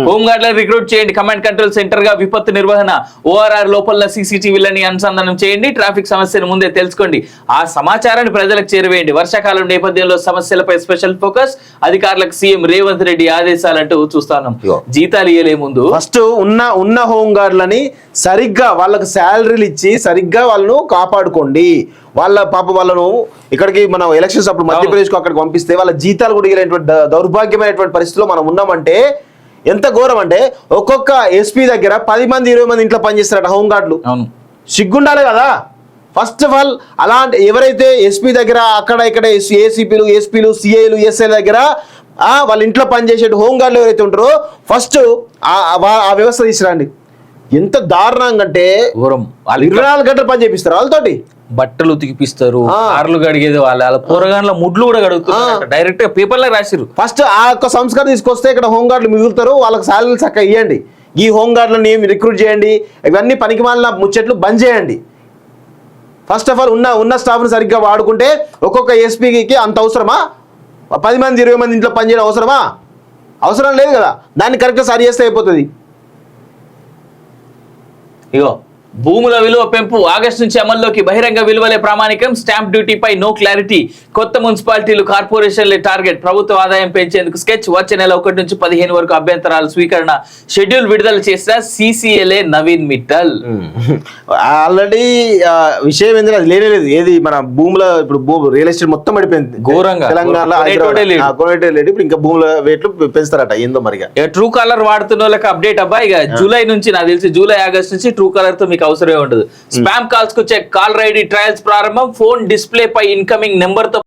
హోంగార్డులను recruit చేయండి. Command control centre గా విపత్తు నిర్వహణ, ORR లోపల CCTVలని అనుసంధానం చేయండి. ట్రాఫిక్ సమస్యను ముందే తెలుసుకోండి, ఆ సమాచారాన్ని ప్రజలకు చేరవేయండి. వర్షాకాలం నేపథ్యంలో సమస్యలపై స్పెషల్ ఫోకస్, అధికారులకు సీఎం రేవంత్ రెడ్డి ఆదేశాలంటూ చూస్తాను. జీతాలు ఇయ్యలే ముందు ఫస్ట్ ఉన్న హోంగార్డులని సరిగ్గా వాళ్ళకి శాలరీలు ఇచ్చి సరిగ్గా వాళ్ళను కాపాడుకోండి. వాళ్ళ పాప వాళ్ళను ఇక్కడికి మనం ఎలక్షన్స్ అప్పుడు మధ్యప్రదేశ్కు అక్కడికి పంపిస్తే వాళ్ళ జీతాలు కూడా ఇవ్వలేనటువంటి దౌర్భాగ్యమైనటువంటి పరిస్థితిలో మనం ఉన్నామంటే ఎంత ఘోరం అంటే, ఒక్కొక్క ఎస్పీ దగ్గర 10 మంది 20 మంది ఇంట్లో పనిచేస్తారట హోంగార్డులు. సిగ్గుండాలి కదా. ఫస్ట్ ఆఫ్ ఆల్ అలాంటి ఎవరైతే ఎస్పీ దగ్గర అక్కడ ఇక్కడ ఏసీపీలు ఎస్పీలు సిఐలు ఎస్ఐల దగ్గర వాళ్ళ ఇంట్లో పనిచేసే హోంగార్డులు ఎవరైతే ఉంటారో ఫస్ట్ ఆ వ్యవస్థ తీసుకురండి. ఎంత దారుణంగా అంటే 24 గంటలు పని చేపిస్తారు వాళ్ళతోటి. బట్టలు ఉతికిపిస్తారు, కార్లు కడిగేది వాళ్ళ కూరగాయల ముడ్లు కూడా కడుగుతారు. డైరెక్ట్ గా పేపర్లో రాసిరు. ఫస్ట్ ఆ యొక్క సంస్కారం తీసుకొస్తే ఇక్కడ హోంగార్డులు మిగులుతారు, వాళ్ళకి శాలరీలు చక్కగా ఇవ్వండి. ఈ హోంగార్డులను రిక్రూట్ చేయండి, ఇవన్నీ పనికిమాలిన ముచ్చట్లు బంద్ చేయండి. ఫస్ట్ ఆఫ్ ఆల్ ఉన్న స్టాఫ్ని సరిగ్గా వాడుకుంటే ఒక్కొక్క ఎస్పీకి అంత అవసరమా? 10 మంది 20 మంది ఇంట్లో పనిచేయడం అవసరమా? అవసరం లేదు కదా. దాన్ని కరెక్ట్గా సరి చేస్తే అయిపోతుంది. ఇగో భూముల విలువ పెంపు ఆగస్టు నుంచి అమల్లోకి, బహిరంగ విలువలే ప్రామాణికం, స్టాంప్ డ్యూటీపై నో క్లారిటీ, కొత్త మున్సిపాలిటీలు కార్పొరేషన్లే టార్గెట్, ప్రభుత్వ ఆదాయం పెంచేందుకు స్కెచ్, వచ్చే నెల 1 నుంచి 15 వరకు అభ్యంతరాల స్వీకరణ, షెడ్యూల్ విడుదల చేసిన CCLA నవీన్ మిట్టల్. ఆల్రెడీ విషయం ఏంటంటే అది లేనేలేదు. ఏది మన భూముల ఇప్పుడు రియల్ ఎస్టేట్ మొత్తం పడిపోయింది ఘోరంగా. తెలంగాణలో ఇప్పుడు ఇంకా భూముల రేట్లు పెంచుతారట ఏందో మరి. ట్రూ కాలర్ వాడుతున్న వాళ్ళకి అప్డేట్ అబ్బా. ఇక జూలై నుంచి నాకు తెలిసి జూలై ఆగస్ట్ నుంచి ట్రూ కాలర్ తో అవసరమే ఉండదు. స్పామ్ కాల్స్ కు చెక్, కాల్ ఐడి ట్రయల్స్ ప్రారంభం, ఫోన్ డిస్ప్లే పై ఇన్కమింగ్ నెంబర్ తో